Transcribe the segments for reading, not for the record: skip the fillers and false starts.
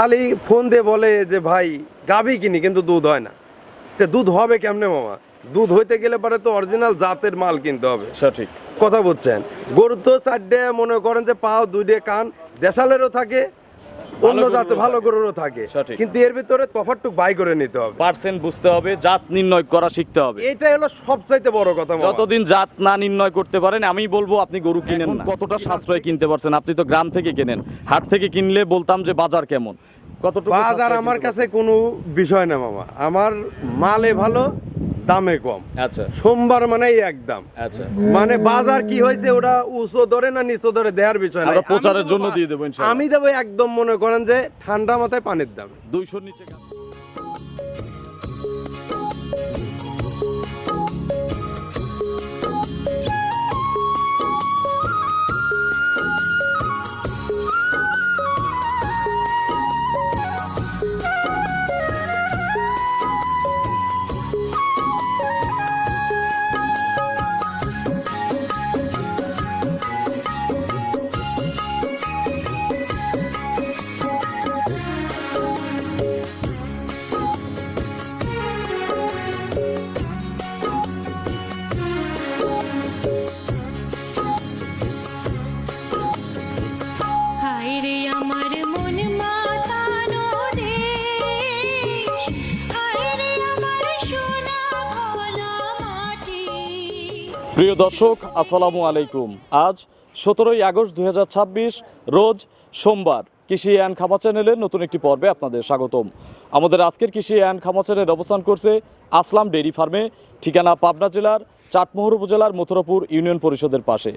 খালি ফোন দিয়ে বলে যে ভাই গাভী কিনি কিন্তু দুধ হয় না। তো দুধ হবে কেমনে মামা? দুধ হইতে গেলে পরে তো অরিজিনাল জাতের মাল কিনতে হবে। সঠিক কথা বলছেন। গরু তো চারটে মনে করেন যে পাও দুইটে কান দেশালেরও থাকে, অন্য জাতে ভালো গরুরও থাকে, সঠিক। কিন্তু এর ভিতরে তফাৎটুক বাই করে নিতে হবে, পার্সেন্ট বুঝতে হবে, জাত নির্ণয় করা শিখতে হবে। এটাই হলো সবচাইতে বড় কথা মামা। যতদিন জাত না নির্ণয় করতে পারেন, আমি বলবো আপনি গরু কিনেন না। কতটা সাশ্রয় কিনতে পারছেন? আপনি তো গ্রাম থেকে কেনেন, হাট থেকে কিনলে বলতাম যে বাজার কেমন, কতটুকু বাজার সাশ্রয় আমার কিনতে কাছে কোনো বিষয় না মামা, আমার মালে ভালো দামে কম। পারছেন? আচ্ছা সোমবার মানেই একদম। আচ্ছা, মানে বাজার কি হয়েছে ওটা উঁচু ধরে না নিচু ধরে দেওয়ার বিষয় না, আমরা প্রচারের জন্য দিয়ে দেবো ইনশাআল্লাহ। আমি দেবো একদম মনে করেন যে ঠান্ডা মাথায় পানির দাম। 200 নিচে হায়রে আমার মন মাতানো দেশ, হায়রে আমার সোনা ভোলা মাটি। প্রিয় দর্শক, আসসালামু আলাইকুম। আজ 17ই আগস্ট 2026 রোজ সোমবার। কৃষি অ্যান্ড খামার চ্যানেলের নতুন একটি পর্বে আপনাদের স্বাগতম। আমাদের আজকের কৃষি অ্যান্ড খামার চ্যানেল অবস্থান করছে আসলাম ডেইরি ফার্মে, ঠিকানা পাবনা জেলার চাটমোহর উপজেলার মথুরাপুর ইউনিয়ন পরিষদের পাশে।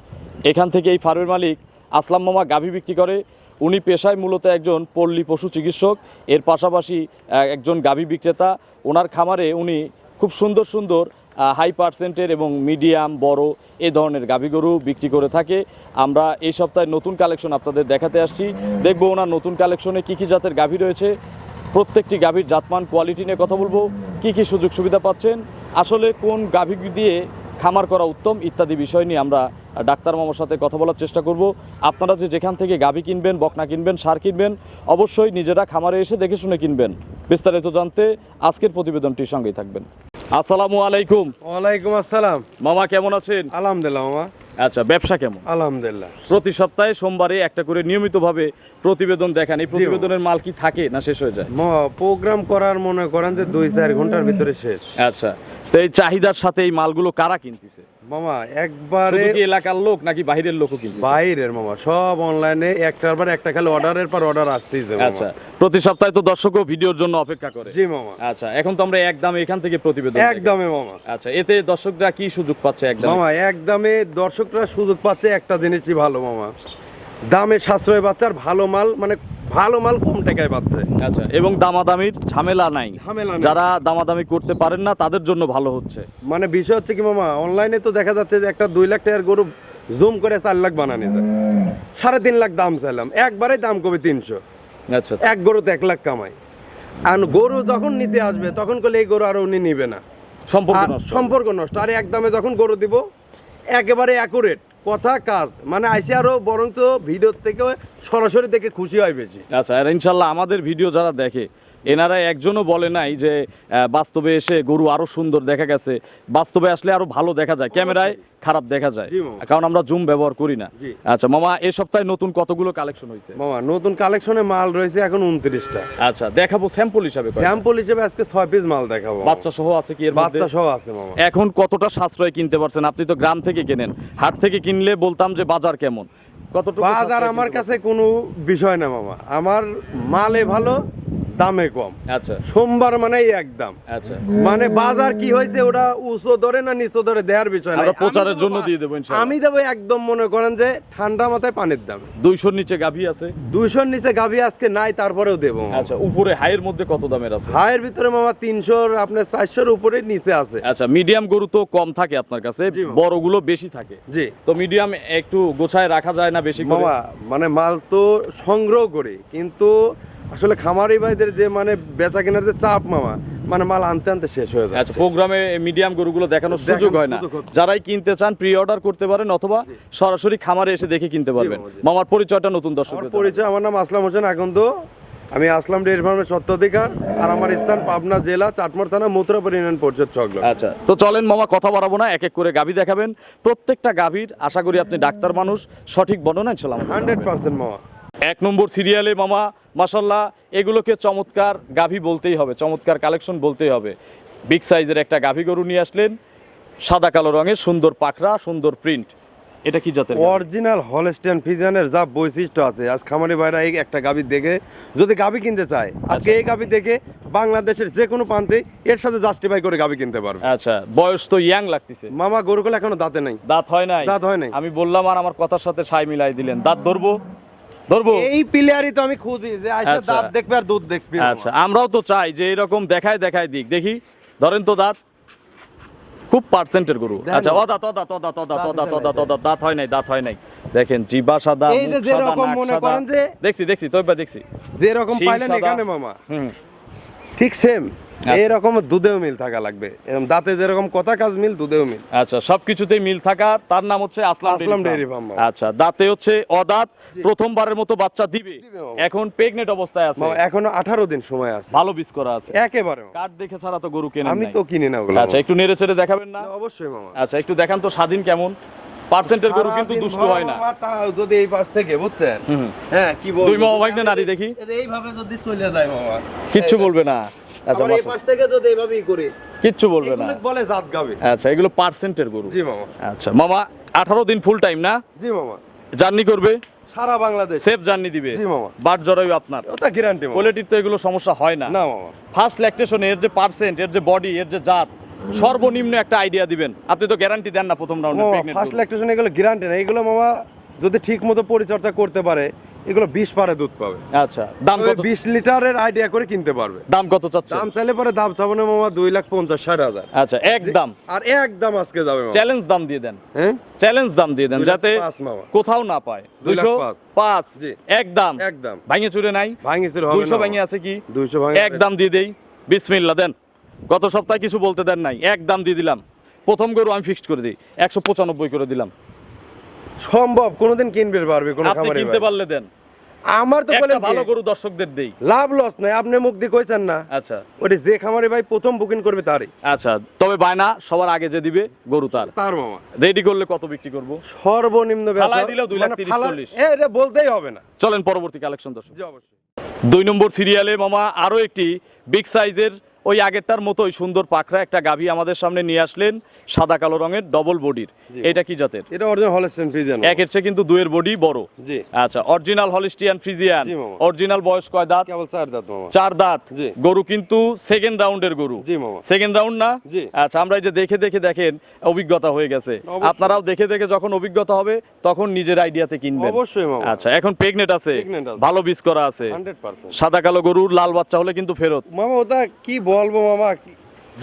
এখান থেকে এই ফার্মের মালিক আসলাম মামা গাভী বিক্রি করে। উনি পেশায় মূলত একজন পল্লী পশু চিকিৎসক, এর পাশাপাশি একজন গাভী বিক্রেতা। ওনার খামারে উনি খুব সুন্দর সুন্দর হাই পার্সেন্টের এবং মিডিয়াম বড় এই ধরনের গাভী গরু বিক্রি করে থাকে। আমরা এই সপ্তাহে নতুন কালেকশন আপনাদের দেখাতে আসছি। দেখবো ওনার নতুন কালেকশনে কী কী জাতের গাভী রয়েছে, প্রত্যেকটি গাভীর জাতমান কোয়ালিটি নিয়ে কথা বলবো, কী কী সুযোগ সুবিধা পাচ্ছেন, আসলে কোন গাভী দিয়ে খামার করা উত্তম ইত্যাদি বিষয় নিয়ে আমরা ডাক্তার মামার সাথে কথা বলার চেষ্টা করব। আপনারা যে যেখান থেকে গাভী কিনবেন, বকনা কিনবেন, সার কিনবেন, অবশ্যই নিজেরা খামারে এসে দেখে শুনে কিনবেন। বিস্তারিত জানতে আজকের প্রতিবেদনটির সঙ্গেই থাকবেন। আসসালামু আলাইকুম। ওয়ালাইকুম আসসালাম। মামা কেমন আছেন? আলহামদুলিল্লাহ মামা। আচ্ছা, ব্যবসা কেমন? আলহামদুলিল্লাহ। প্রতি সপ্তাহে সোমবারে একটা করে নিয়মিতভাবে প্রতিবেদন দেখান, এই প্রতিবেদনের মাল কি থাকে না শেষ হয়ে যায়? প্রোগ্রাম করার মনে করেন যে 2-4 ঘন্টার ভিতরে শেষ। আচ্ছা, তো এই চাহিদার সাথে এই মালগুলো কারা কিনতেছে? মামা একবারে শুধু কি এলাকার লোক নাকি বাইরের লোকও কিনতেছে? বাইরের মামা, সব অনলাইনে একটার পর একটা খালি অর্ডারের পর অর্ডার আসতেইছে মামা। আচ্ছা, প্রতি সপ্তাহে তো দর্শকও ভিডিওর জন্য অপেক্ষা করে। জি মামা। আচ্ছা, এখন তো আমরা একদমে এখান থেকে প্রতিবেদন একদমে মামা। আচ্ছা, এতে দর্শকরা কি সুযোগ পাচ্ছে একদম? মামা একদমে দর্শকরা সুযোগ পাচ্ছে একটা জিনিসই ভালো মামা, দামে সাশ্রয় পাচ্ছে আর ভালো মাল, মানে ভালো মাল কম টাকায় পাচ্ছে। আচ্ছা, এবং দামাদামির ঝামেলা নাই। ঝামেলা নেই। যারা দামাদামি করতে পারেন না তাদের জন্য ভালো হচ্ছে। মানে বিষয় হচ্ছে কি মামা, অনলাইনে তো দেখা যাচ্ছে যে একটা 2 লাখ টাকার গরু জুম করে 4 লাখ বানানো যায়, 3.5 লাখ দাম চাইলাম, একবারে দাম কমে 300। আচ্ছা, এক গরুতে 1 লাখ কামাই। আর গরু যখন নিতে আসবে তখন করলে এই গরু আর উনি নিবে না, সম্পর্ক আর নষ্ট। সম্পর্ক নষ্ট। আর একদমে যখন গরু দিব একেবারে অ্যাকুরেট কথা কাজ, মানে আইসে আরো বরঞ্চ ভিডিওর থেকে সরাসরি দেখে খুশি হয় বেশি। আচ্ছা, আর ইনশাল্লাহ আমাদের ভিডিও যারা দেখে এনারা একজনও বলে নাই যে বাস্তবে এসে গরু আরো সুন্দর দেখা গেছে। বাস্তবে আসলে আরো ভালো দেখা যায়, ক্যামেরায় খারাপ দেখা যায়, জি মামা। কারণ আমরা জুম ব্যবহার করি না। জি। আচ্ছা মামা, এই সপ্তাহে নতুন কতগুলো কালেকশন হয়েছে? মামা নতুন কালেকশনে মাল রয়েছে এখন 29টা। আচ্ছা, দেখাবো স্যাম্পল হিসাবে কয়টা? স্যাম্পল হিসেবে আজকে 6 পিস মাল দেখাবো। বাচ্চা সহ আছে কি এর মধ্যে? বাচ্চা সহ আছে মামা। এখন কতটা সাশ্রয় কিনতে পারছেন? আপনি তো গ্রাম থেকে কেনেন, হাট থেকে কিনলে বলতাম যে বাজার কেমন, কতটুকু বাজার সাশ্রয় আমার কিনতে কাছে কোনো বিষয় না মামা, আমার মালে ভালো দামে কম। আচ্ছা সোমবার মানেই একদম। আচ্ছা, মানে বাজার কি হয়েছে ওটা উঁচু ধরে না নিচু ধরে দেওয়ার বিষয় না, আমরা প্রচারের জন্য দিয়ে দেবো ইনশাআল্লাহ। আমি দেবো একদম মনে করেন যে ঠান্ডা মাথায় পানির দাম। 200 নিচে গাভী আছে? 200-র নিচে গাভী আজকে নাই, তারপরেও দেবো মামা। আচ্ছা, উপরে হাইয়ের মধ্যে কত দামের আছে? হাইয়ের ভিতরে মামা 300, আপনার 400-র উপরে নিচে আছে। আচ্ছা, মিডিয়াম গরু তো কম থাকে আপনার কাছে, জি মামা। বড়গুলো বেশি থাকে। জি তো মিডিয়াম একটু গোছায় রাখা যায় না বেশি করে? মামা, মানে মাল তো সংগ্রহ করি, কিন্তু আসলে খামারি ভাইদের যে মানে বেচা কেনার যে চাপ মামা, মানে মাল আনতে আনতে শেষ হয়ে আচ্ছা, যাচ্ছে। প্রোগ্রামে মিডিয়াম গরুগুলো দেখানোর দেখানোর সুযোগ হয় না। সুযোগ হচ্ছে। যারাই কিনতে চান প্রি অর্ডার করতে পারেন, অথবা সরাসরি খামারে এসে দেখে কিনতে পারবেন। মামা, জি। মামার পরিচয়টা নতুন আমার দর্শকদের পরিচয়, আমার নাম আসলাম হোসেন আকন্দ, আমি আসলাম ডেয়ারি ফার্মের স্বত্বাধিকার, আর আমার স্থান পাবনা জেলা চাটমোড় থানা মথুরাপুর ইউনিয়ন পরিষদ চকলা। আচ্ছা, তো চলেন মামা, কথা বাড়াবো না, এক এক করে গাভী দেখাবেন। প্রত্যেকটা গাভীর আশা করি আপনি ডাক্তার মানুষ, সঠিক বর্ণনা ইনশাল্লাহ আমাদের 100% মামা। এক নম্বর সিরিয়ালে মামা মাশাল্লাহ, এগুলোকে চমৎকার গাভী বলতেই হবে, চমৎকার কালেকশন বলতেই হবে। বিগ সাইজের একটা গাভী গরু নিয়ে আসলেন, সাদা কালো রঙের, সুন্দর পাখরা, সুন্দর প্রিন্ট। এটা কি জাতের গাভী? অরিজিনাল হলস্টিয়ান ফ্রিজিয়ানের যা বৈশিষ্ট্য আছে, আজ খামারি ভাইরা এই একটা গাভী দেখে যদি গাভী কিনতে চায়, আজকে এই গাভী দেখে বাংলাদেশের যে কোনো প্রান্তে এর সাথে জাস্টিফাই করে গাভী কিনতে পারবে। আচ্ছা, বয়স তো ইয়াং লাগতেছে মামা, গরুগুলো এখনো দাঁতে নাই। দাঁত হয় নাই? দাঁত হয় নাই। আমি বললাম আর আমার কথার সাথে সাই মিলাই দিলেন। দাঁত ধরবো ধরবো? এই প্লেয়ারই তো আমি খুঁজি যে আইসা আচ্ছা। দাঁত দেখবে আর দুধ দেখবে। আচ্ছা, আমরাও তো চাই যে এরকম দেখায় দেখায় দিক। দেখি, ধরেন তো দাঁত, খুব পার্সেন্টের গরু। দেন। আচ্ছা, দাঁত হয় নাই, দাঁত হয় নাই। দেখেন জিবা সাদা, এই যে মুখ সাদা, যেরকম নাক মনে সাদা। করেন যে দেখছি দেখছি তো এবার দেখছি। যেরকম শিং পাইলেন সাদা। এখানে মামা, হুম, ঠিক সেম আচ্ছা। এরকম দুধেও মিল থাকা লাগবে। এরকম দাঁতে যেরকম কথা কাজ মিল, দুধেও মিল। আচ্ছা, সবকিছুতেই মিল থাকা, তার নাম হচ্ছে আসলাম আসলাম ডেইরি ডেইরি ফার্ম। ফার্ম। আচ্ছা, দাঁতে হচ্ছে অদাঁত, প্রথমবারের মতো বাচ্চা দিবে। দিবে বাবা। এখন প্রেগনেন্ট অবস্থায় আছে, মামা এখনো 18 দিন সময় আছে। ভালো বীজ করা আছে। একেবারে মামা। কার্ড দেখে ছাড়া তো গরু কেনেন আমি নাই। তো কিনি না ওগুলো। আচ্ছা, একটু নেড়ে চেড়ে দেখাবেন না? অবশ্যই মামা। আচ্ছা, একটু দেখান তো স্বাধীন কেমন। পার্সেন্টের গরু কিন্তু সারাদিন দুষ্টু ভর হয় না। মামা তাও যদি এই পাশ থেকে বুঝছেন, হুম। হ্যাঁ কি বলবো, দুই মামা ভাগ্নে নারী দেখি, এইভাবে যদি চলে যায় মামা, কিচ্ছু বলবে না। আচ্ছা, আবার এই পাশ থেকে যদি এইভাবেই করি, কিচ্ছু বলবে না। এগুলো বলে জাত গাবে। আচ্ছা, এগুলো পার্সেন্টের গরু। জি মামা। আচ্ছা মামা, 18 দিন ফুল টাইম না? জি মামা। জার্নি করবে, সারা বাংলাদেশ সেফ জার্নি দিবে। জি মামা। বাট জরায়ু আপনার, ওটা গ্যারান্টি মামা। কোয়ালিটির তো এগুলো সমস্যা হয় না। না মামা। ফার্স্ট ল্যাকটেশন, এর যে পার্সেন্ট, এর যে বডি, এর যে জাত, সর্বনিম্ন একটা আইডিয়া দিবেন। আপনি তো গ্যারান্টি দেন না প্রথম রাউন্ডে প্রেগন্যান্ট। ফার্স্ট ল্যাকটেশন এগুলো গ্যারান্টি না। এগুলো মামা যদি ঠিক মতো পরিচর্যা করতে পারে, এগুলো 20 পারে দুধ পাবে। আচ্ছা, দাম কত? 20 লিটারের আইডিয়া করে কিনতে পারবে। দাম কত চাচ্ছেন? দাম চাইলে পরে দাম চাবো না মামা 2,50,000-60,000। আচ্ছা, একদম আর একদম আজকে যাবে মামা। চ্যালেঞ্জ দাম দিয়ে দেন, হ্যাঁ চ্যালেঞ্জ দাম দিয়ে দেন, 2,05,000 যাতে মামা। কোথাও না পায়। 205 জি। একদম একদম ভাঙে চুরে নাই। ভাঙিছিল হবে 200 না ভাঙে আছে কি? 200 ভাঙে একদম দিয়ে দেই। বিসমিল্লাহ দেন। গত সপ্তাহে কিছু বলতে দেন নাই, একদম দিয়ে দিলাম। প্রথম গরু আমি ফিক্সড করে দিই, 195 করে দিলাম। সম্ভব কোনোদিন কিনবে পারবে কোন আপনি খামারে কিনতে ভাই? পারলে দেন। আমার তো একটা বলেন ভালো কি, গরু দর্শকদের দেই। লাভ লস নাই। আপনি মুখ দিয়ে কইছেন না, আচ্ছা ওটা যে খামারে ভাই প্রথম বুকিং করবে তারই। আচ্ছা, তবে বায়না সবার আগে যে দিবে গরু তার। তার মামা রেডি করলে কত বিক্রি করব? সর্বনিম্ন ফালায় দিলেও 2,30,40 এটা বলতেই হবে না। চলেন পরবর্তী কালেকশন দর্শক। জি অবশ্যই। 2 নম্বর সিরিয়ালে মামা আরো একটি বিগ সাইজের, ওই আগেরটার মতোই সুন্দর পাখরা একটা গাভী আমাদের সামনে নিয়ে আসলেন, সাদা কালো রঙের, ডবল বডির। জি। এটা কি জাতের? এটা অরিজিনাল হলস্টিয়ান ফ্রিজিয়ান। একের চেয়ে কিন্তু দুইয়ের বডি বড়। জি। আচ্ছা, অরিজিনাল হলিস্টিয়ান ফ্রিজিয়ান। জি মামা। অরিজিনাল বয়স কয় দাঁত? কেবল 4 দাঁত মামা। 4 দাঁত। জি। গরু কিন্তু সেকেন্ড রাউন্ডের গরু। জি মামা। সেকেন্ড রাউন্ড না? জি। আচ্ছা, আমরা এই যে দেখে দেখে দেখেন অভিজ্ঞতা হয়ে গেছে। অবশ্যই। আপনারাও দেখে দেখে যখন অভিজ্ঞতা হবে তখন নিজের আইডিয়াতে কিনবেন। অবশ্যই মামা। আচ্ছা, এখন প্রেগনেন্ট আছে, Pregnant আছে। ভালো বীজ করা আছে। 100%। সাদা কালো গরুর লাল বাচ্চা হলে কিন্তু ফেরত। মামা ওটা কি বলবো মামা,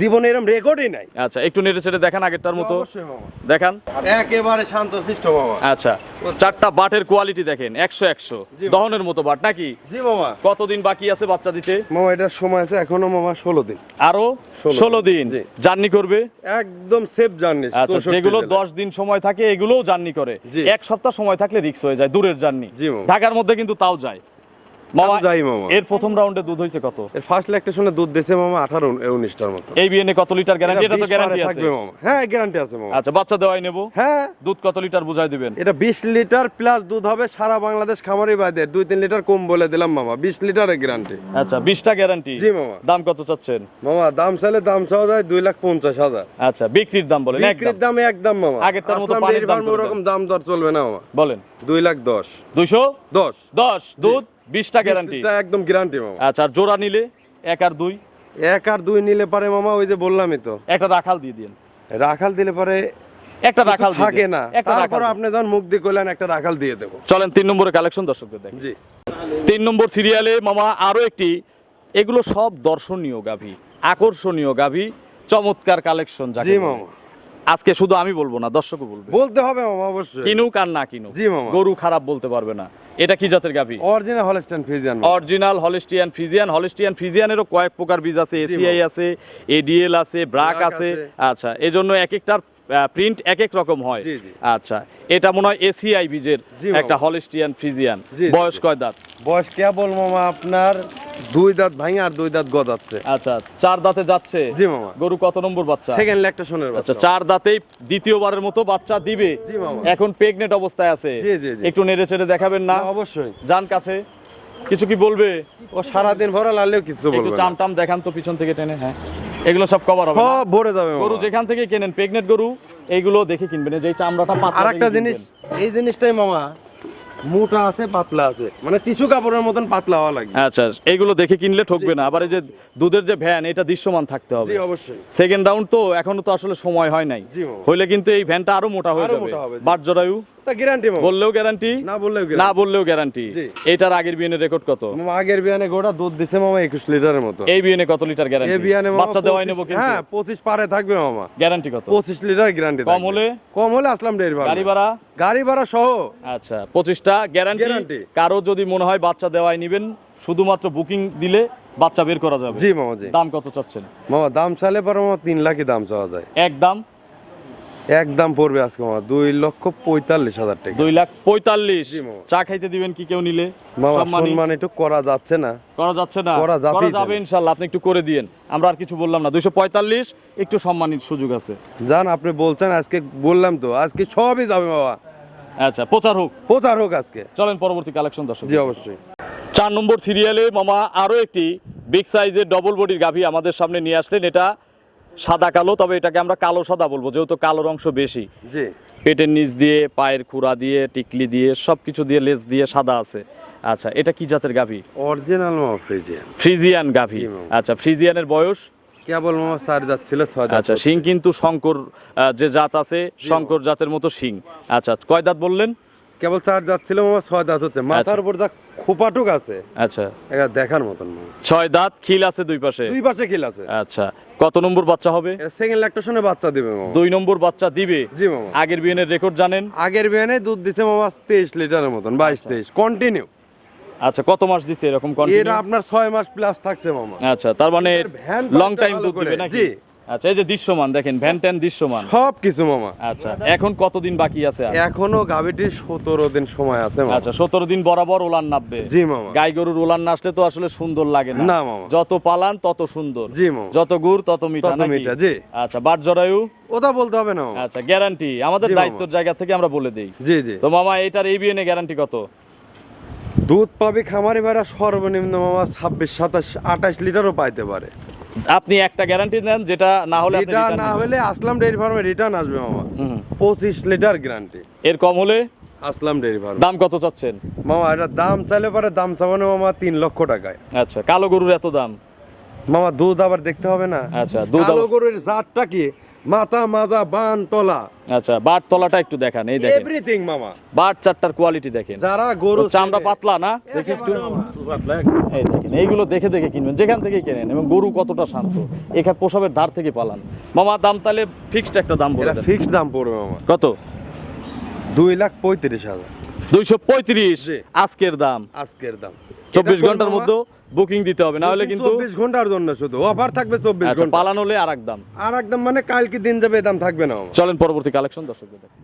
জীবনে এরকম রেকর্ডই নাই। আচ্ছা, একটু নেড়ে চেড়ে দেখান আগেরটার মতো। অবশ্যই মামা। দেখান। একেবারে শান্তশিষ্ট মামা। আচ্ছা, 4টা বাটের কোয়ালিটি দেখেন, 100 জি। দহনের মতো বাট নাকি? জি মামা। কতদিন বাকি আছে বাচ্চা দিতে? মামা এটার সময় আছে এখনো মামা 16 দিন। আরো 16 16 দিন জি। জার্নি করবে। একদম সেফ জার্নি। আচ্ছা, যেগুলো 10 দিন সময় থাকে এগুলোও জার্নি করে। জি। 1 সপ্তাহ সময় থাকলে রিস্ক হয়ে যায়, দূরের জার্নি। জি মামা। ঢাকার মধ্যে কিন্তু তাও যায়। মামা যাই মামা। এর প্রথম রাউন্ডে দুধ হইছে কত? এর ফার্স্ট ল্যাকটেশনে দুধ দিয়েছে মামা 18-19টার মতো। এই বিএনএ কত লিটার গ্যারান্টি? এটা তো 20 গ্যারান্টি পারে আছে। থাকবে মামা। হ্যাঁ গ্যারান্টি আছে মামা। আচ্ছা, বাচ্চা দেওয়াই নেব। হ্যাঁ দুধ কত লিটার বুঝাই দিবেন? এটা 20 লিটার প্লাস দুধ হবে। সারা বাংলাদেশ খামারি বাইদের 2-3 লিটার কম বলে দিলাম মামা। 20 লিটারের গ্যারান্টি। আচ্ছা, 20টা গ্যারান্টি। জি মামা। দাম কত চাচ্ছেন? মামা দাম চাইলে দাম চাওয়া যায় 2,50,000। আচ্ছা, বিক্রির দাম বলেন বিক্রির একদম। দাম একদম মামা। আগেরটার মতো আসলাম পানির ডেইরি দাম ফার্মে করে ওরকম দাম দর চলবে না মামা। বলেন। 2,10,000। 210 10 দুধ, 20টা গ্যারান্টি। এটা একদম গ্যারান্টি মামা। আচ্ছা, আর জোড়া নিলে 1 আর 2 1 আর 2 নিলে পারে মামা, ওই যে বললামই তো, একটা রাখাল দিয়ে দিন। রাখাল দিলে পারে একটা রাখাল দিয়ে থাকে দেন। না। একটা রাখাল তারপর দিন। আপনি যখন মুখ দিয়ে কইলেন একটা রাখাল দিয়ে দেবো। চলেন 3 নম্বরের কালেকশন দর্শকদের দেখেন। জি 3 নম্বর সিরিয়ালে মামা আরো একটি, এগুলো সব দর্শনীয় গাভী, আকর্ষণীয় গাভী, চমৎকার কালেকশন যাকে জি বলে। মামা। আজকে শুধু আমি বলবো না, দর্শকও বলবে। বলতে হবে মামা অবশ্যই। কিনুক আর না কিনুক, জি মামা। গরু খারাপ বলতে পারবে না। এটা কি জাতের গাভী? Original Holstein Friesian. Original Holstein Friesian. Holstein ফ্রিজিয়ানেরও কয়েক প্রকার বীজ আছে, এসিআই আছে, এডিএল আছে, ব্রাক ব্রাক আছে। আছে। আচ্ছা, এজন্য এক একটার প্রিন্ট এক এক রকম হয়। জি, জি। আচ্ছা, এটা মনে হয় এসিআই বীজের জি, মামা। একটা হলিস্টিয়ান ফ্রিজিয়ান। জি, জি, বয়স জি। কয় দাঁত? বয়স কেবল মামা আপনার 2 দাঁত ভাঙে আর 2 দাঁত গজাচ্ছে। আচ্ছা, 4 দাঁতে যাচ্ছে। জি মামা। গরু কত নম্বর বাচ্চা? সেকেন্ড ল্যাকটেশনের আচ্ছা, বাচ্চা। 4 দাঁতেই দ্বিতীয়বারের মতো বাচ্চা দিবে। জি মামা। এখন প্রেগনেন্ট অবস্থায় আছে। জি, জি, জি। একটু নেড়ে চেড়ে দেখাবেন না? না, অবশ্যই। যান কাছে, কিছু কি বলবে? ও সারাদিন ভরা লালেও কিছু একটু বলবে চাম না। টাম দেখান তো পিছন থেকে টেনে। হ্যাঁ, এগুলো সব কভার হবে না? সব ভরে যাবে গরু মামা। যেখান থেকে কেনেন প্রেগনেন্ট গরু এইগুলো দেখে কিনবেন, এই যে চামড়াটা পাতলা আরেকটা দেখে জিনিস, কিনবেন। এই জিনিসটাই মামা মোটা আছে পাতলা আছে, মানে টিস্যু কাপড়ের মতন পাতলা হওয়া লাগবে। আচ্ছা, এইগুলো দেখে কিনলে ঠকবে না। আবার এই যে দুধের যে ভ্যান, এটা দৃশ্যমান থাকতে হবে। জি অবশ্যই। সেকেন্ড রাউন্ড তো এখনো তো আসলে সময় হয় নাই, জি মামা। হইলে কিন্তু এই ভ্যানটা আরো মোটা হয়ে আরো যাবে। মোটা হবে, জি। বাট জরায়ু তা গ্যারান্টি মামা। বললেও গ্যারান্টি, না বললেও না guarantee। বললেও গ্যারান্টি। জি। এটার আগের বিয়েনের রেকর্ড কত? মামা আগের বিয়ানে গোটা দুধ দিছে মামা 21 লিটারের মতো। এই বিয়েনে কত লিটার এই গ্যারান্টি? বিয়ানে মামা বাচ্চা দেওয়াই 25 নেবো কিন্তু। হ্যাঁ 25 পারে থাকবে মামা। গ্যারান্টি কত? 25 লিটার গ্যারান্টি কম হলে? কম হলে আসলাম ডেয়ারি ফার্মে। গাড়ি ভাড়া? গাড়ি ভাড়া সহ। আচ্ছা, 25টা গ্যারান্টি। Guarantee। কারো যদি মনে হয় বাচ্চা দেওয়াই নেবেন, শুধুমাত্র বুকিং দিলে বাচ্চা বের করা যাবে। জি মামা জি। দাম কত চাচ্ছেন? মামা দাম চাইলে পরে মামা 3 লাখই দাম চাওয়া যায়। একদম একদম পড়বে আজকে মামা 2,45,000 টাকা। 2,45,000। জি, মামা। চা খাইতে দিবেন কি কেউ নিলে? মামা সম্মানী? সম্মান একটু করা যাচ্ছে না। করা যাচ্ছে না? করা যাবেই যাবে না। ইনশাআল্লাহ, আপনি একটু করে দিয়েন। আমরা আর কিছু বললাম না। 245 একটু সম্মানিত সুযোগ আছে। জান আপনি বলছেন আজকে, বললাম তো আজকে সবই যাবে বাবা। আচ্ছা, প্রচার হোক। প্রচার হোক আজকে। চলেন পরবর্তী কালেকশন দর্শক। জি অবশ্যই। 4 নম্বর সিরিয়ালে মামা আরো একটি বিগ সাইজের ডবল বডির গাভী আমাদের সামনে নিয়ে আসলেন। এটা সাদা কালো, তবে এটাকে আমরা কালো সাদা বলবো যেহেতু কালোর অংশ বেশি। জি। পেটের নিচ দিয়ে, পায়ের খুরা দিয়ে, টিকলি দিয়ে, সবকিছু দিয়ে, লেজ দিয়ে সাদা আছে। আচ্ছা, এটা কি জাতের গাভী? অরিজিনাল মামা ফ্রিজিয়ান। ফ্রিজিয়ান গাভী। জি, মামা। আচ্ছা, ফ্রিজিয়ানের বয়স? কেবল মামা 4 দাঁত ছিল 6 দাঁত। আচ্ছা, শিং কিন্তু শঙ্কর যে জাত আছে, শঙ্কর জাতের মতো শিং। আচ্ছা, কয় দাঁত বললেন? কেবল 4 দাঁত ছিল মামা 6 দাঁত হচ্ছে। মাথার উপর যা খোপাটুক আছে আচ্ছা, এটা দেখার মতন মামা। 6 দাঁত, খিল আছে দুই পাশে। দুই পাশে কিল আছে। আচ্ছা, কত নম্বর বাচ্চা হবে? এটা সেকেন্ড ল্যাকটেশনে বাচ্চা দিবে মামা। 2 নম্বর বাচ্চা দিবে। জি মামা। আগের বিয়েনের রেকর্ড জানেন? আগের বিয়ানে দুধ দিছে মামা 23 লিটারের মতন, 22-23 কন্টিনিউ। আচ্ছা, কত মাস দিছে এরকম এটা কন্টিনিউ? আপনার 6 মাস প্লাস থাকছে মামা। আচ্ছা, তার মানে এর ভ্যান লং টাইম ভালো দুধ করে, দিবে নাকি? জি। আচ্ছা, এই যে দৃশ্যমান দেখেন, ভ্যান ট্যান দৃশ্যমান। সব কিছু মামা। আচ্ছা, এখন কতদিন বাকি আছে আর? এখনো গাবিটির 17 দিন সময় আছে মামা। আচ্ছা, 17 দিন বরাবর ওলান নামবে। জি মামা। গাই গরুর ওলান না আসলে তো আসলে সুন্দর লাগে না। না মামা। যত পালান তত সুন্দর। জি মামা। যত গুড় তত মিঠা তত নাকি? মিঠা, জি। আচ্ছা, বাট জরায়ু? ওটা বলতে হবে না মামা। আচ্ছা, গ্যারান্টি আমাদের জি, মামা। দায়িত্বের জায়গা থেকে আমরা বলে দেই। জি জি। তো মামা, এটার এই বিয়েনে গ্যারান্টি কত? দুধ পাবে খামারি ভাড়া সর্বনিম্ন মামা 26, 27, 28 লিটারও পাইতে পারে। আপনি একটা গ্যারান্টি দেন, যেটা না হলে আপনি এটা return না দিবেন। হলে আসলাম ডেয়ারি ফার্মে রিটার্ন আসবে মামা। হুম। 25 লিটার গ্যারান্টি। এর কম হলে আসলাম ডেয়ারি ফার্মে। দাম কত চাচ্ছেন? মামা এটা দাম চাইলে পারে, দাম চাবানো মামা 3 লক্ষ টাকায়। আচ্ছা, কালো গরুর এত দাম? মামা দুধ আবার দেখতে হবে না। আচ্ছা, দুধ কালো আবার- গরুর জাতটা কি, মাথা মাজা বান তলা আচ্ছা, বাট তলাটা একটু দেখান, এই দেখেন এভরিথিং মামা। বাট চারটার কোয়ালিটি দেখেন। যারা গরু তো চামড়া চেনে- পাতলা না? দেখে একটু এই দেখেন, এইগুলো দেখে দেখে কিনবেন যেখান থেকে কেনেন, এবং গরু কতটা শান্ত, এখানে প্রসবের ধার থেকে পালান। মামা, দাম তাহলে ফিক্সড একটা দাম বলে এটা দেন। ফিক্সড দাম পড়বে মামা কত? 2,35,000 235 জি। আজকের দাম। আজকের দাম। 24 এটা ঘন্টার মামা, মধ্যে বুকিং দিতে হবে, না হলে কিন্তু 24 ঘন্টার জন্য শুধু অফার থাকবে 24 আচ্ছা, ঘন্টা। পালান হলে আর এক দাম। আর একদম মানে কালকে দিন যাবে এই দাম থাকবে না মামা। চলেন পরবর্তী কালেকশন দর্শকদের দেখেন।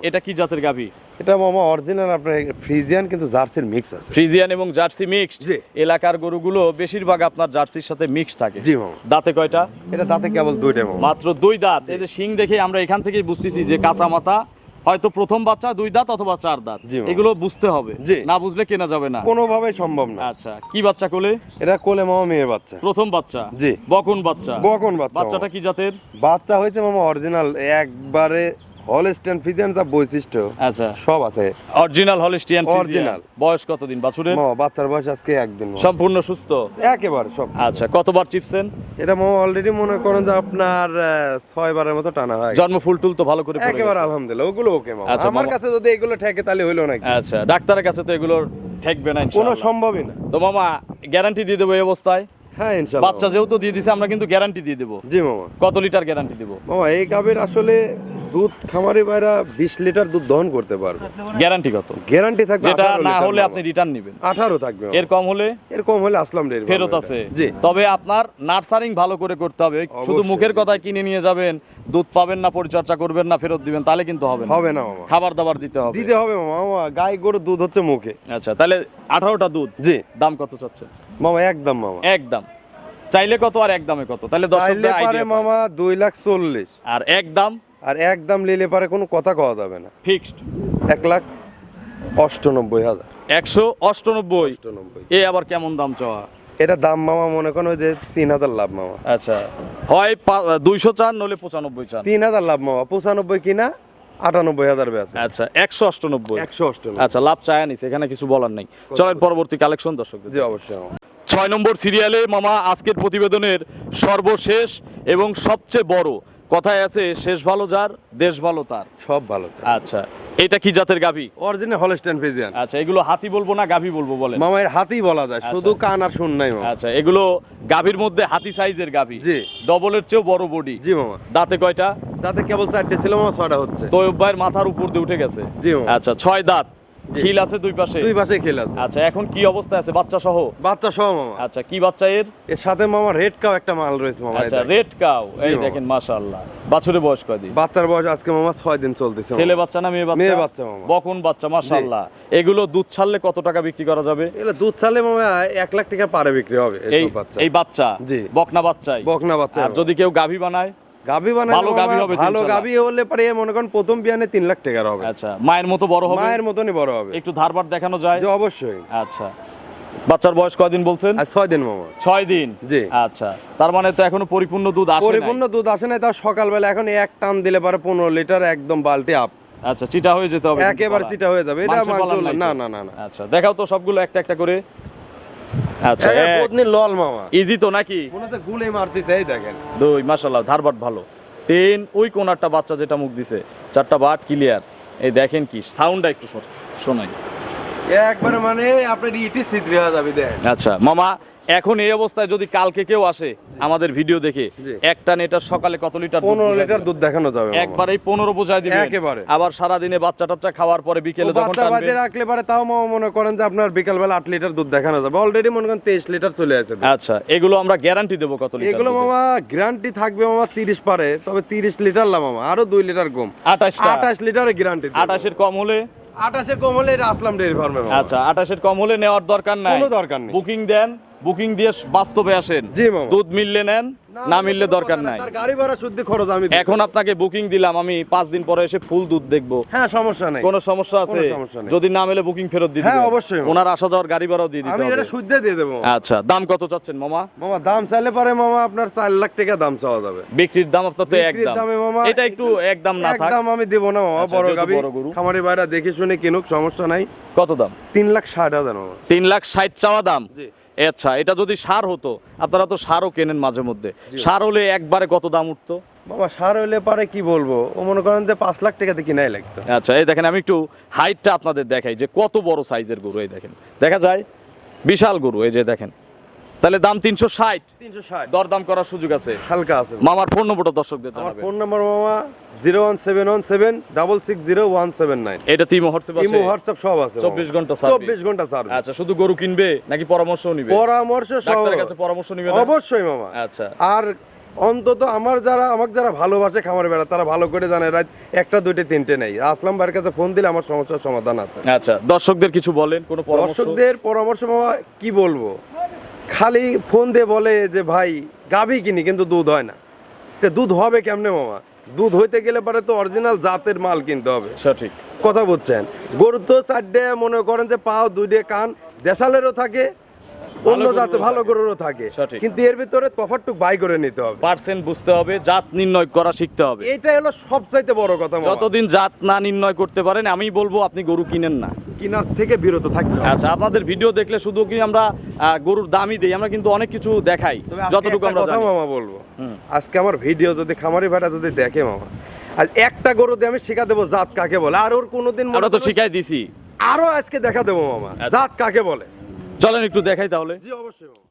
এটা কি জাতের গাভী? এটা মামা অরিজিনাল আপনার ফ্রিজিয়ান কিন্তু জার্সির মিক্স আছে। ফ্রিজিয়ান এবং জার্সি মিক্সড। জি। এলাকার গরুগুলো বেশিরভাগ আপনার জার্সির সাথে মিক্স থাকে। জি মামা। দাঁতে কয়টা? এটা তাতে কেবল 2টা মামা। মাত্র 2 দাঁত। এই যে শিং দেখে আমরা এখান থেকেই বুঝতেছি যে কাঁচা মাথা, হয়তো প্রথম বাচ্চা 2 দাঁত অথবা 4 দাঁত। জি, মামা। এগুলো বুঝতে হবে, জি। না বুঝলে কেনা যাবে না। কোনোভাবেই সম্ভব না। আচ্ছা, কি বাচ্চা কোলে? এটা কোলে মামা মেয়ে বাচ্চা। প্রথম বাচ্চা? জি। বকন বাচ্চা? বকন বাচ্চা বাচ্চাটা মামা। কি জাতের? বাচ্চা হয়েছে মামা অরিজিনাল, একবারে হলস্টেইন ফ্রিজিয়ান যা বৈশিষ্ট্য আচ্ছা, সব আছে। Original Holstein Friesian. Original। বয়স কতদিন বাছুরের? মামা বাচ্চার বয়স আজকে একদিন মামা। সম্পূর্ণ সুস্থ? একেবারে সব। আচ্ছা, কতবার চিপছেন? এটা মামা অলরেডি মনে করেন যে আপনার 6 বারের মতো টানা হয়। জন্ম ফুল টুল তো ভালো করে পড়ে একেবারে গেছে। আলহামদুলিল্লাহ ওগুলো ওকে মামা। আচ্ছা, আমার মামা। কাছে যদি এগুলো ঠেকে তাহলে হইলো নাকি? আচ্ছা, ডাক্তারের কাছে তো এগুলোর ঠেকবে না কোনো ইনশাআল্লাহ। সম্ভবই না। তো মামা, গ্যারান্টি দিয়ে দেবো এই অবস্থায়? হ্যাঁ ইনশাআল্লাহ। বাচ্চা যেহেতু দিয়ে দিছে, আমরা কিন্তু গ্যারান্টি দিয়ে দেবো। জি মামা। কত লিটার গ্যারান্টি দেবো? মামা এই গাভীর আসলে দুধ খামারি ভাইরা 20 লিটার দুধ দহন করতে পারবে। গ্যারান্টি কত? গ্যারান্টি থাকবে যেটা 18 না লিটার হলে মামা। আপনি রিটার্ন নেবেন। 18 থাকবে মামা। এর কম হলে এর কম হলে আসলাম ডেয়ারি ফেরত ফার্মে আছে। এটা। জি। তবে আপনার নার্সারিং ভালো করে করতে হবে। শুধু অবশ্যই। মুখের কথায় কিনে নিয়ে যাবেন, দুধ পাবেন না, পরিচর্যা করবেন না, ফেরত দিবেন, তাহলে কিন্তু হবে না। হবে না মামা, খাবার দাবার দিতে হবে। দিতে হবে মামা। মামা গাই গরুর দুধ হচ্ছে মুখে। আচ্ছা, তাহলে 18টা দুধ। জি দাম কত চাচ্ছেন? মামা একদম মামা, একদম। চাইলে কত আর একদমে কত? তাহলে চাইলে দর্শকদের পারে আইডিয়া মামা 2,40,000, আর একদম আর একদম নিলে পারে কোনো কথা কওয়া যাবে না, ফিক্সড 1,98,000। 198। 98। এ আবার কেমন দাম চাওয়া? এটা দাম মামা মনে করেন ওই যে 3,000 লাভ মামা। আচ্ছা, হয় 200 চান, নলে 95 চান। 3,000 লাভ মামা, 95 কিনা 98,000 বেচে। আচ্ছা, 198। 198। আচ্ছা, লাভ চায় নিছে, এখানে কিছু বলার নেই। চলেন পরবর্তী কালেকশন দর্শকদের। জি অবশ্যই মামা। 6 নম্বর সিরিয়ালে মামা আজকের প্রতিবেদনের সর্বশেষ এবং সবচেয়ে বড় কথায় আছে, শেষ ভালো যার দেশ ভালো তার। সব ভালো। আচ্ছা, এটা কি জাতের গাভী? অরিজিনাল হলস্টাইন ফ্রিজিয়ান আচ্ছা, এগুলো হাতি বলবো না গাভী বলবো বলেন? মামা, এর হাতেই বলা যায়, শুধু কান আর শুন নাই মামা। আচ্ছা, এগুলো গাভীর মধ্যে হাতি সাইজের গাভী। জি। ডবলের চেয়েও বড় বডি। জি মামা। দাঁতে কয়টা? তাতে কেবল 4টে ছিল মামা, 6টা হচ্ছে। তৈয়ব ভাইয়ের মাথার উপর দিয়ে উঠে গেছে। জি মামা। আচ্ছা, 6 দাঁত। জি। খিল আছে দুই পাশে। দুই পাশে খেল আছে। আচ্ছা, এখন কি অবস্থা আছে বাচ্চা সহ? বাচ্চা সহ মামা। আচ্ছা, কি বাচ্চা এর? এর সাথে মামা রেড কাউ একটা মাল রয়েছে মামা। আচ্ছা, এই দেখেন। Red cow. এই মামা। দেখেন, মাশাআল্লাহ। বাছুরের বয়স কয়দিন? বাচ্চার বয়স আজকে মামা 6 দিন চলতেছে মামা। ছেলে বাচ্চা না মেয়ে বাচ্চা? মেয়ে বাচ্চা মামা। বকন বাচ্চা, মাশাআল্লাহ। এগুলো দুধ ছাড়লে কত টাকা বিক্রি করা যাবে? এগুলো দুধ ছাড়লে মামা 1 লাখ টাকা পারে বিক্রি হবে এই এইসব বাচ্চা। এই বাচ্চা? জি। বকনা বাচ্চাই? বকনা বাচ্চা। আর যদি কেউ গাভী বানায়? গাভী বানালে ভালো গাভী হবে ভালো ইনশাআল্লাহ। গাভী হলে পরে মনে করেন প্রথম বিয়ানে 3 লাখ টাকার হবে। আচ্ছা, মায়ের মতো বড় হবে? মায়ের মতনই বড় হবে। একটু ধারবার দেখানো যায়? জি অবশ্যই। আচ্ছা, বাচ্চার বয়স কয়দিন বলছেন? আর 6 দিন মামা। 6 দিন। জি। আচ্ছা, তার মানে তো এখনো পরিপূর্ণ দুধ আসে নাই। পরিপূর্ণ দুধ আসে না, তাও সকালবেলা এখন এক টান দিলে পারে 15 লিটার একদম বালতি আপ। আচ্ছা, চিটা হয়ে যেতে হবে কিন্তু একেবারে পালা। চিটা হয়ে যাবে। এটা মাংসের পালান মাংস নাই তো? না না না না। আচ্ছা, দেখাও তো সবগুলো একটা একটা করে। আচ্ছা, পত্নী লল মামা। ইজি তো নাকি? মনে হচ্ছে গুলে মারতেছে, এই দেখেন। 2, মাশাআল্লাহ, ধারবাট ভালো। 3, ওই কোনারটা বাচ্চা যেটা মুখ দিছে, 4টা বাট ক্লিয়ার। এই দেখেন কি সাউন্ডটা একটু শোনাই। একবারে মানে আপনার ইটি ছিদ্র হয়ে যাবে দেখেন। আচ্ছা মামা, এখন এই অবস্থায় যদি কালকে কেউ আসে আমাদের ভিডিও দেখে, জি। একটা নেটার সকালে কত লিটার? 15 লিটার দুধ দেখানো যাবে মামা। একবারেই 15 বোঝায় দিবেন? একেবারে। আবার সারা দিনে বাচ্চা টাচ্চা খাওয়ার পরে বিকেলে যখন বাচ্চা বাজে টানবেন? রাখলে পারে তাও মামা মনে করেন যে আপনার বিকালবেলা 8 লিটার দুধ দেখানো যাবে। অলরেডি মনে করেন 23 লিটার চলে আছে। আচ্ছা, এগুলো আমরা গ্যারান্টি দেবো কত লিটার? এগুলো মামা গ্যারান্টি থাকবে মামা 30 পারে, তবে 30 লিটার না মামা, আরো 2 লিটার কম। 28 লিটারের গ্যারান্টি। 28 এর কম হলে? 28 এর কম হলে এটা আসলাম ডেয়ারি ফার্মে মামা। আচ্ছা, 28 এর কম হলে নেওয়ার দরকার নাই? কোনো দরকার নেই। বুকিং দেন, বুকিং দিয়ে বাস্তবে আসেন। জি মামা। দুধ মিললে নেন, না মিললে দরকার নাই। তার গাড়ি ভাড়া শুদ্ধ খরচ আমি দিব। এখন আপনাকে বুকিং দিলাম, আমি 5 দিন পরে এসে ফুল দুধ দেখবো, হ্যাঁ সমস্যা নাই। কোনো সমস্যা আছে? কোনো সমস্যা নেই। যদি না মেলে বুকিং ফেরত দিয়ে হ্যাঁ, দিবেন? অবশ্যই। ওনার আসা যাওয়ার গাড়ি ভাড়াও দিয়ে দিতে আমি হবে। এটা শুদ্ধ দিয়ে দেবো। আচ্ছা, দাম কত চাচ্ছেন মামা? মামা দাম চাইলে পারে মামা আপনার 4 লাখ টাকা দাম চাওয়া যাবে। বিক্রির দাম আপনার তো বিক্রির একদম। দামে মামা এটা একটু একদম না থাক। একদম আমি দেব না মামা। আচ্ছা, বড় যেহেতু গাবি বড় গরু। খামারি ভাইরা দেখে শুনে কিনুক, সমস্যা নাই। কত দাম? 3,60,000 মামা। 3,60,000 চাওয়া দাম? জি। আচ্ছা, এটা যদি সার হতো, আপনারা তো সারও কেনেন মাঝে মধ্যে, সার হলে একবারে কত দাম উঠতো? বাবা সার হইলে পারে কি বলবো, ও মনে করেন যে 5 লাখ টাকাতে কিনাই লাগতো। আচ্ছা, এই দেখেন, আমি একটু হাইটটা আপনাদের দেখাই যে কত বড় সাইজের গরু। এই দেখেন, দেখা যায় বিশাল গরু। এই যে দেখেন, তাহলে দাম 360। 360 দরদাম করার সুযোগ আছে? হালকা আছে। মামার ফোন নম্বরটা দর্শকদের আমার জানাবেন। ফোন নাম্বার মামা 01717660179। এটা তিমো হোয়াটসঅ্যাপ আছে? ইমো হোয়াটসঅ্যাপ সব আছে। 24 ঘন্টা সার্ভিস? 24 ঘন্টা সার্ভিস। আচ্ছা, শুধু গরু কিনবে নাকি পরামর্শও নিবে? পরামর্শ সহ। ডাক্তারের কাছে পরামর্শ নিবে না? অবশ্যই মামা। আচ্ছা। আর অন্তত আমাকে যারা ভালোবাসে খামার বেড়া, তারা ভালো করে জানে রাত 1টা 2টা 3টে নেই। আসলাম ভাইয়ের কাছে ফোন দিলে আমার সমস্যার সমাধান আছে। আচ্ছা, দর্শকদের কিছু বলেন, কোনো পরামর্শ? দর্শকদের পরামর্শ মামা কি বলবো, খালি ফোন দিয়ে বলে যে ভাই গাভী কিনি কিন্তু দুধ হয় না। তো দুধ হবে কেমনে মামা? দুধ হইতে গেলে পারে তো অরিজিনাল জাতের মাল কিনতে হবে। সঠিক কথা বুঝছেন? গরু তো 4টে মনে করেন যে পাও, 2টে কান, দেশালেরও থাকে, অন্য গরুরও জাতে ভালো থাকে। গরুরও থাকে। সঠিক। কিন্তু এর ভিতরে তফাৎটুক বাই করে নিতে হবে। পার্সেন্ট বুঝতে হবে, জাত নির্ণয় করা শিখতে হবে। এইটাই হলো সবচাইতে বড় কথা মামা। যতদিন জাত না নির্ণয় করতে পারেন, আমি বলবো আপনি গরু কিনেন না। কিনার থেকে বিরত থাকতে হবে। আচ্ছা, আপনাদের ভিডিও দেখলে শুধু কি আমরা গরুর দামই দেই? আমরা কিন্তু অনেক কিছু দেখাই, তবে আজকে যতটুকু একটা আমরা কথা জানি। মামা বলবো, হুম। আজকে আমার ভিডিও যদি খামারি ভাইরা যদি দেখে মামা, আর একটা গরু দিয়ে আমি শিখা দেবো জাত কাকে বলে। আর ওর কোনোদিন মনে আমরা তো করবে- শিখাই দিছি। আরো আজকে দেখা দেবো মামা আচ্ছা। জাত কাকে বলে। চলেন একটু দেখাই তাহলে। জি অবশ্যই মামা।